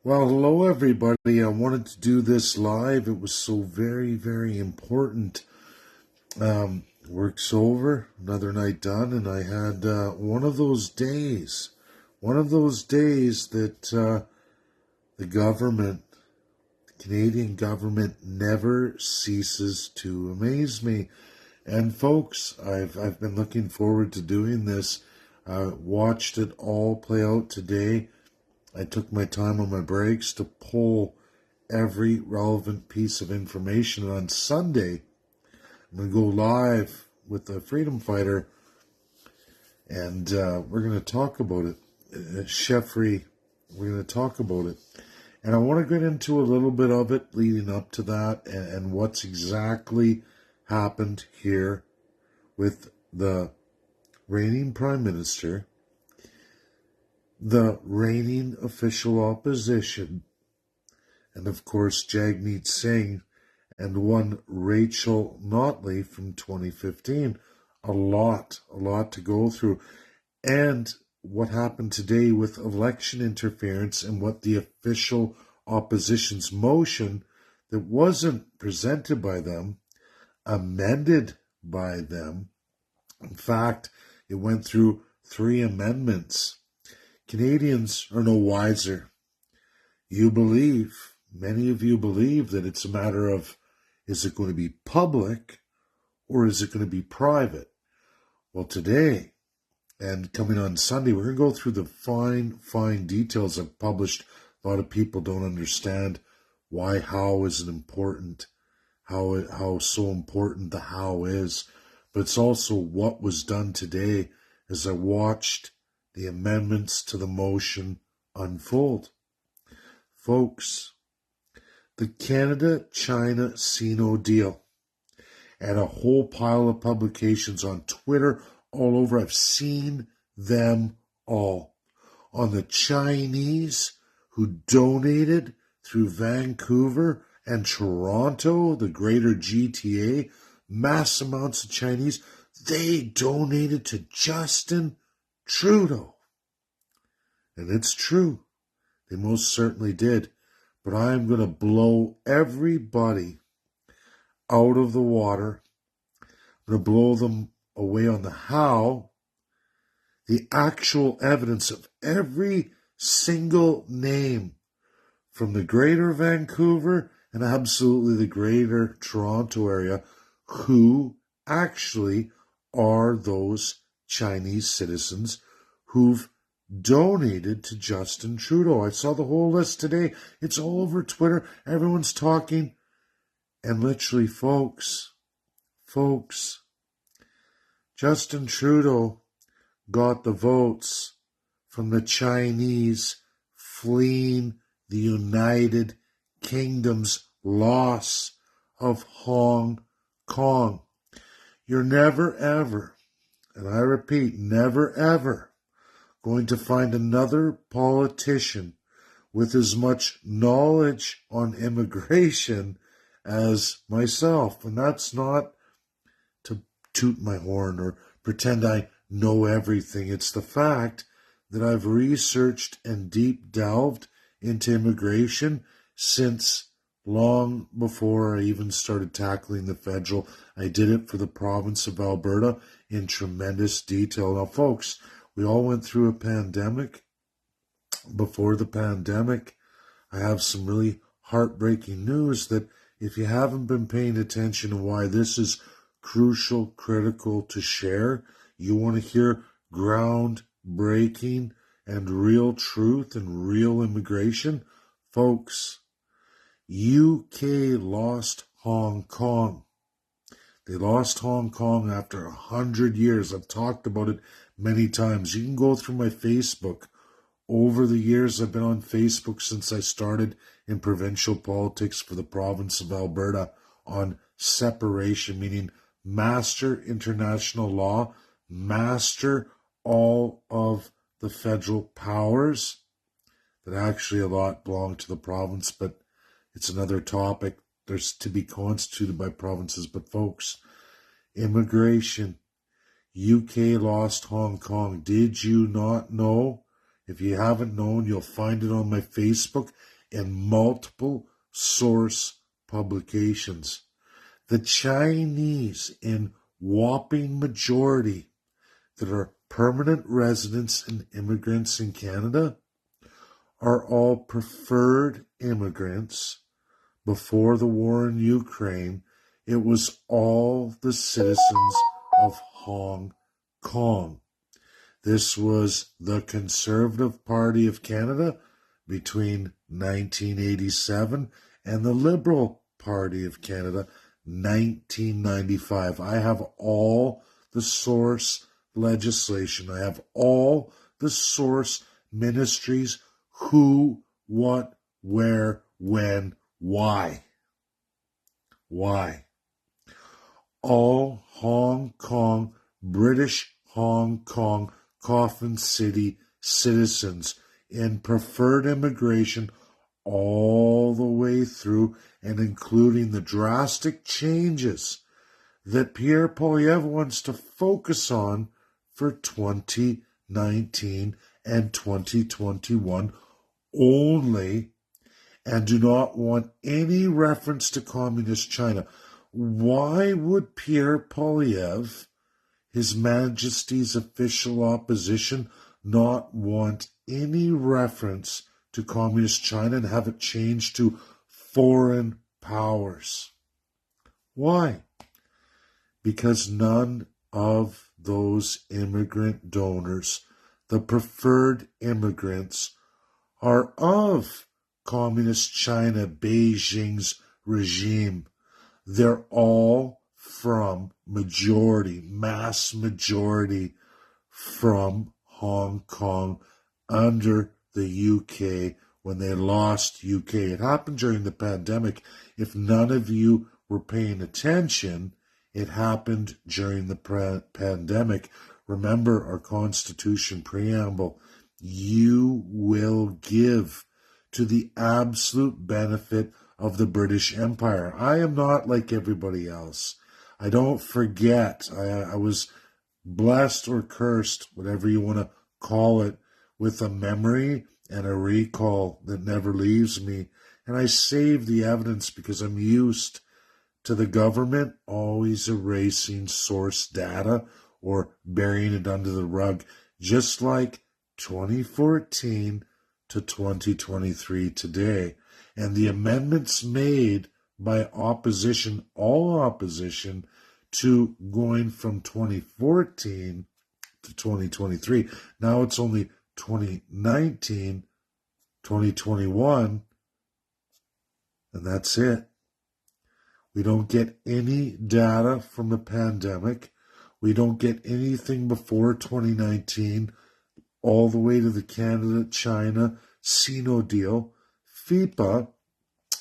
Well, hello everybody. I wanted to do this live. It was so very, very important. Work's over, another night done, and I had one of those days that the government, the Canadian government, never ceases to amaze me. And folks, I've been looking forward to doing this. Watched it all play out today. I took my time on my breaks to pull every relevant piece of information. And on Sunday, I'm going to go live with the freedom fighter, and we're going to talk about it. Chefry, we're going to talk about it. And I want to get into a little bit of it leading up to that and what's exactly happened here with the reigning Prime Minister, the reigning official opposition, and of course Jagmeet Singh and one Rachel Notley from 2015. A lot to go through. And what happened today with election interference and what the official opposition's motion that wasn't presented by them, amended by them. In fact, it went through 3 amendments. Canadians are no wiser. Many of you believe that it's a matter of, is it going to be public or is it going to be private? Well, today and coming on Sunday, we're going to go through the fine details I've published. A lot of people don't understand why how isn't important, how so important the how is. But it's also what was done today as I watched the amendments to the motion unfold. Folks, the Canada-China CNO deal and a whole pile of publications on Twitter all over. I've seen them all. On the Chinese who donated through Vancouver and Toronto, the greater GTA, mass amounts of Chinese, they donated to Justin Trudeau. And it's true. They most certainly did. But I'm going to blow everybody out of the water. I'm going to blow them away on the how, the actual evidence of every single name from the greater Vancouver and absolutely the greater Toronto area who actually are those Chinese citizens who've donated to Justin Trudeau. I saw the whole list today. It's all over Twitter. Everyone's talking. And literally, folks, Justin Trudeau got the votes from the Chinese fleeing the United Kingdom's loss of Hong Kong. You're never ever, and I repeat, never ever going to find another politician with as much knowledge on immigration as myself. And that's not to toot my horn or pretend I know everything. It's the fact that I've researched and deep delved into immigration since long before I even started tackling the federal. I did it for the province of Alberta in tremendous detail. Now, folks, we all went through a pandemic. Before the pandemic, I have some really heartbreaking news that if you haven't been paying attention to why this is crucial, critical to share, you want to hear groundbreaking and real truth and real immigration, folks, UK lost Hong Kong. They lost Hong Kong after 100 years. I've talked about it many times. You can go through my Facebook. Over the years, I've been on Facebook since I started in provincial politics for the province of Alberta on separation, meaning master international law, master all of the federal powers, that actually a lot belong to the province, but it's another topic. There's to be constituted by provinces. But folks, immigration, UK lost Hong Kong. Did you not know If you haven't known, you'll find it on my Facebook and multiple source publications. The Chinese, in whopping majority, that are permanent residents and immigrants in Canada, are all preferred immigrants. Before the war in Ukraine, it was all the citizens of Hong Kong. This was the Conservative Party of Canada between 1987 and the Liberal Party of Canada 1995. I have all the source legislation. I have all the source ministries, who, what, where, when, why. Why? All Hong Kong, British Hong Kong, Coffin City citizens in preferred immigration all the way through and including the drastic changes that Pierre Poilievre wants to focus on for 2019 and 2021 only, and do not want any reference to Communist China. Why would Pierre Poilievre, His Majesty's official opposition, not want any reference to Communist China and have it changed to foreign powers? Why? Because none of those immigrant donors, the preferred immigrants, are of Communist China, Beijing's regime. They're all from mass majority from Hong Kong under the UK when they lost UK. It happened during the pandemic. If none of you were paying attention, it happened during the pandemic. Remember our Constitution preamble. You will give to the absolute benefit of the British Empire. I am not like everybody else. I don't forget. I was blessed or cursed, whatever you want to call it, with a memory and a recall that never leaves me. And I save the evidence because I'm used to the government always erasing source data or burying it under the rug, just like 2014 to 2023 today. And the amendments made by opposition, all opposition, to going from 2014 to 2023. Now it's only 2019, 2021, and that's it. We don't get any data from the pandemic. We don't get anything before 2019, all the way to the Canada-China Sino deal, FIPA,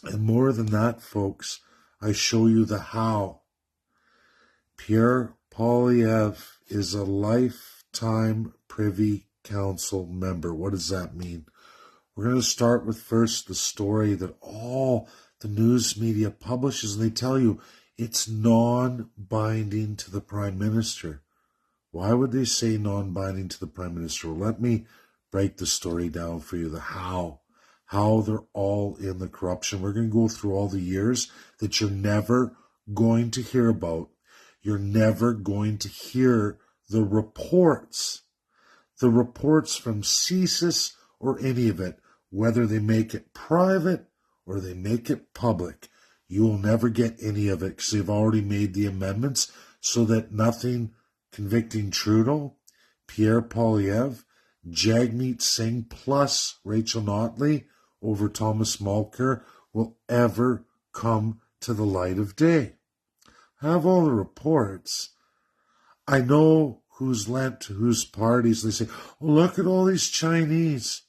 and more than that, folks, I show you the how. Pierre Poilievre is a lifetime Privy Council member. What does that mean? We're going to start with first the story that all the news media publishes, and they tell you it's non-binding to the Prime Minister. Why would they say non-binding to the Prime Minister? Well, let me break the story down for you, the how they're all in the corruption. We're going to go through all the years that you're never going to hear about. You're never going to hear the reports from CSIS or any of it, whether they make it private or they make it public. You will never get any of it because they've already made the amendments so that nothing convicting Trudeau, Pierre Poilievre, Jagmeet Singh plus Rachel Notley over Thomas Mulcair will ever come to the light of day. I have all the reports. I know who's lent to whose parties. They say, oh, look at all these Chinese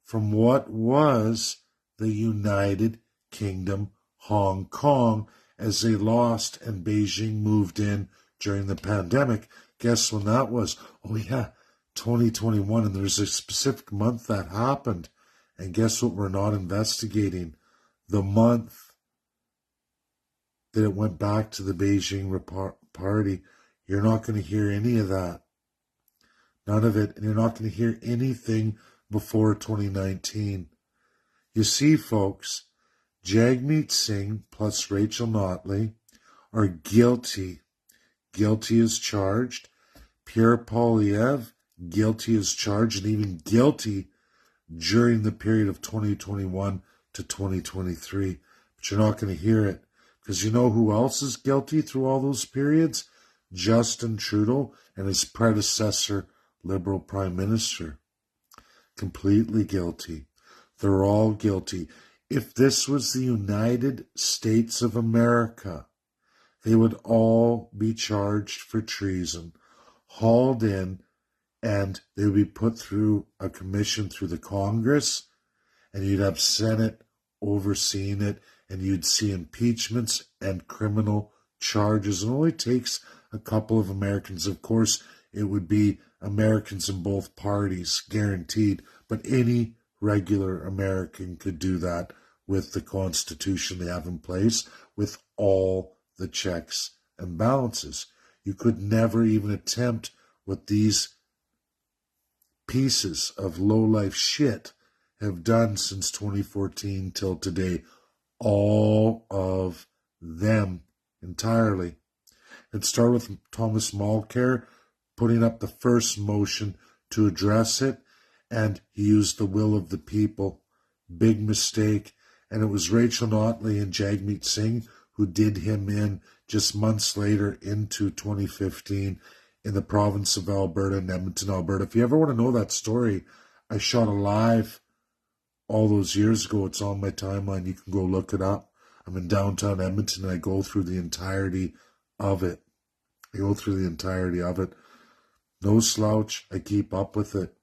from what was the United Kingdom, Hong Kong, as they lost and Beijing moved in during the pandemic. Guess when that was? Oh, yeah, 2021. And there's a specific month that happened. And guess what we're not investigating? The month that it went back to the Beijing party. You're not going to hear any of that. None of it. And you're not going to hear anything before 2019. You see, folks, Jagmeet Singh plus Rachel Notley are guilty. Guilty as charged. Pierre Poilievre, guilty as charged, and even guilty during the period of 2021 to 2023. But you're not going to hear it, because you know who else is guilty through all those periods? Justin Trudeau and his predecessor, Liberal Prime Minister. Completely guilty. They're all guilty. If this was the United States of America, they would all be charged for treason, hauled in, and they would be put through a commission through the Congress, and you'd have Senate overseeing it, and you'd see impeachments and criminal charges. It only takes a couple of Americans. Of course, it would be Americans in both parties, guaranteed, but any regular American could do that with the Constitution they have in place, with all the checks and balances. You could never even attempt what these pieces of low-life shit have done since 2014 till today. All of them entirely. It started with Thomas Mulcair putting up the first motion to address it, and he used the will of the people. Big mistake. And it was Rachel Notley and Jagmeet Singh who did him in just months later into 2015 in the province of Alberta, in Edmonton, Alberta. If you ever want to know that story, I shot a live all those years ago. It's on my timeline. You can go look it up. I'm in downtown Edmonton, and I go through the entirety of it. No slouch. I keep up with it.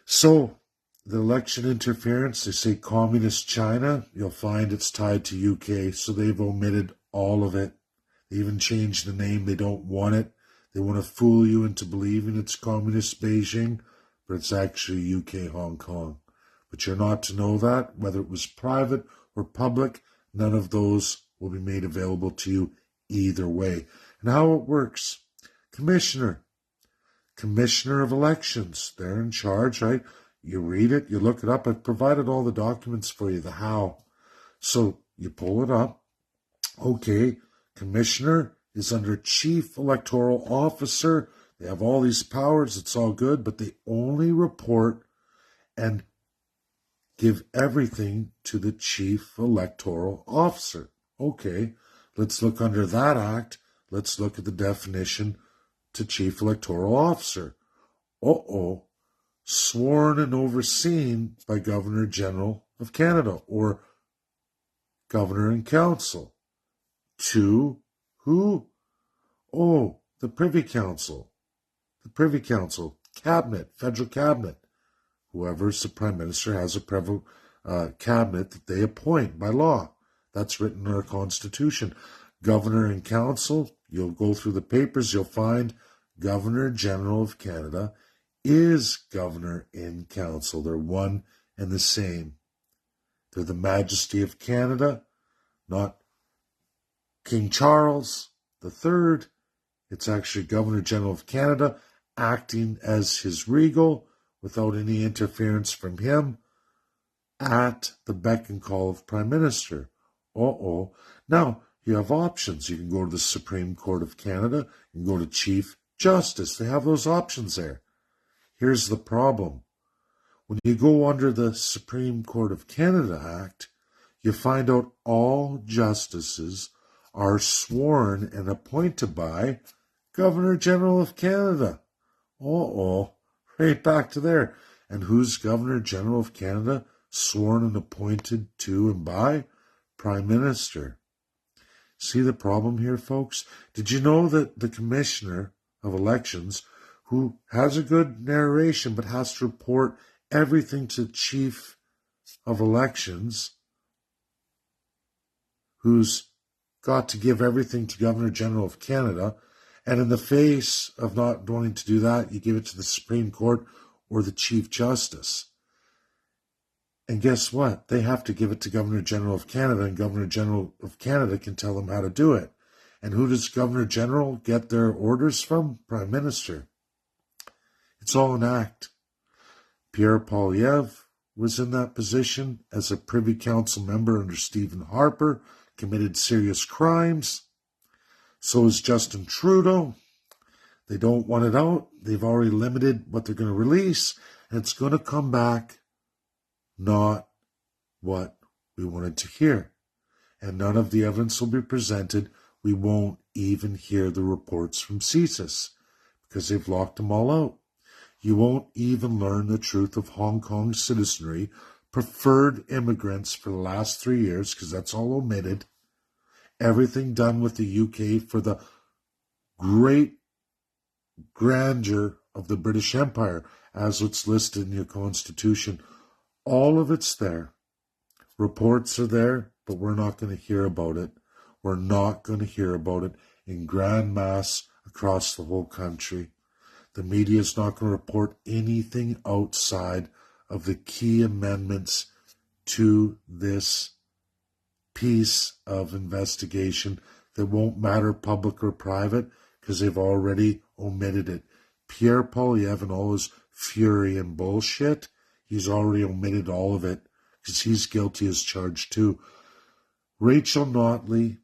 So, the election interference, they say communist China, you'll find it's tied to UK, so they've omitted all of it. They even changed the name. They don't want it. They want to fool you into believing it's communist Beijing, but it's actually UK Hong Kong. But you're not to know that, whether it was private or public, none of those will be made available to you either way. And how it works. Commissioner of Elections, they're in charge, right? You read it, you look it up. I've provided all the documents for you, the how. So you pull it up. Okay, Commissioner is under Chief Electoral Officer. They have all these powers. It's all good, but they only report and give everything to the Chief Electoral Officer. Okay, let's look under that act. Let's look at the definition to Chief Electoral Officer. Sworn and overseen by Governor General of Canada or Governor in Council. To who? Oh, the Privy Council. Cabinet, federal cabinet. Whoever's the Prime Minister has a cabinet that they appoint by law. That's written in our Constitution. Governor in Council, you'll go through the papers, you'll find Governor General of Canada is Governor in Council. They're one and the same. They're the Majesty of Canada, not King Charles III. It's actually Governor General of Canada acting as his regal without any interference from him at the beck and call of Prime Minister. Now, you have options. You can go to the Supreme Court of Canada. You can go to Chief Justice. They have those options there. Here's the problem. When you go under the Supreme Court of Canada Act, you find out all justices are sworn and appointed by Governor General of Canada. Right back to there. And who's Governor General of Canada? Sworn and appointed to and by Prime Minister. See the problem here, folks? Did you know that the Commissioner of Elections, who has a good narration but has to report everything to the Chief of Elections, who's got to give everything to Governor General of Canada, and in the face of not wanting to do that, you give it to the Supreme Court or the Chief Justice. And guess what? They have to give it to Governor General of Canada, and Governor General of Canada can tell them how to do it. And who does Governor General get their orders from? Prime Minister. It's all an act. Pierre Poilievre was in that position as a Privy Council member under Stephen Harper, committed serious crimes. So is Justin Trudeau. They don't want it out. They've already limited what they're going to release, and it's going to come back not what we wanted to hear. And none of the evidence will be presented. We won't even hear the reports from CSIS because they've locked them all out. You won't even learn the truth of Hong Kong citizenry, preferred immigrants for the last 3 years, because that's all omitted. Everything done with the UK for the great grandeur of the British Empire, as it's listed in your Constitution. All of it's there. Reports are there, but we're not going to hear about it. We're not going to hear about it in grand mass across the whole country. The media is not going to report anything outside of the key amendments to this piece of investigation that won't matter public or private because they've already omitted it. Pierre Poilievre and all his fury and bullshit, he's already omitted all of it because he's guilty as charged too. Rachel Notley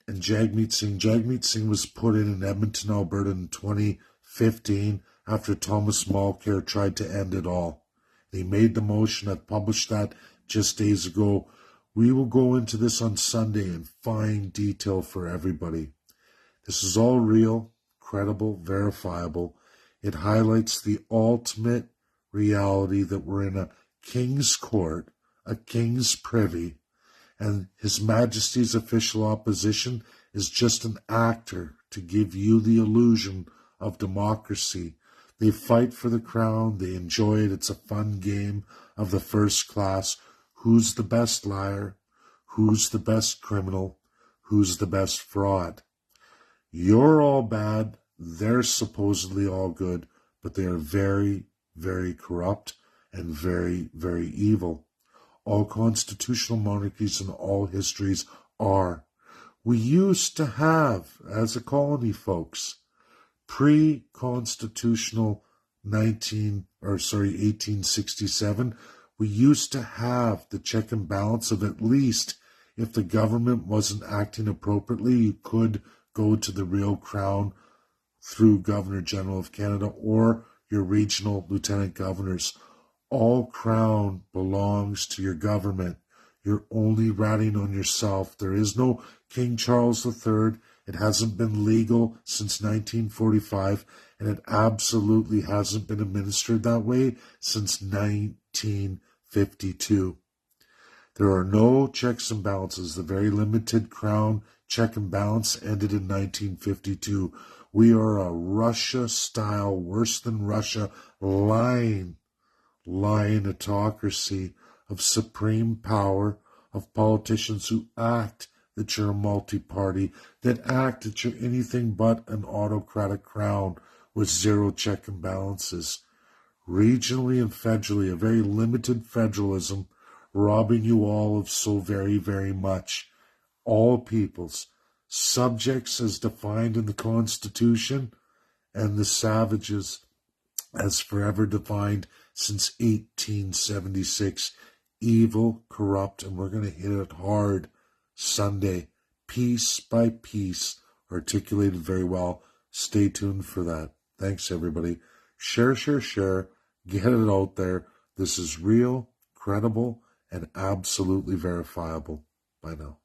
and Jagmeet Singh. Jagmeet Singh was put in Edmonton, Alberta in 2015 after Thomas Mulcair tried to end it all. He made the motion. I published that just days ago. We will go into this on Sunday in fine detail for everybody. This is all real, credible, verifiable. It highlights the ultimate reality that we're in a king's court, a king's privy, and His Majesty's official opposition is just an actor to give you the illusion of democracy. They fight for the crown. They enjoy it. It's a fun game of the first class. Who's the best liar? Who's the best criminal? Who's the best fraud? You're all bad. They're supposedly all good, but they are very, very corrupt and very, very evil. All constitutional monarchies in all histories are. We used to have, as a colony, folks, pre-constitutional 1867, we used to have the check and balance of at least if the government wasn't acting appropriately, you could go to the real crown through Governor General of Canada or your regional lieutenant governors. All crown belongs to your government. You're only ratting on yourself. There is no King Charles III. It hasn't been legal since 1945, and it absolutely hasn't been administered that way since 1952. There are no checks and balances. The very limited crown check and balance ended in 1952. We are a Russia-style, worse than Russia, lying autocracy of supreme power, of politicians who act that you're a multi-party, that act that you're anything but an autocratic crown with zero check and balances. Regionally and federally, a very limited federalism, robbing you all of so very, very much. All peoples, subjects as defined in the Constitution, and the savages as forever defined since 1876. Evil, corrupt, and we're going to hit it hard Sunday, piece by piece, articulated very well. Stay tuned for that. Thanks, everybody. Share. Get it out there. This is real, credible, and absolutely verifiable. Bye now.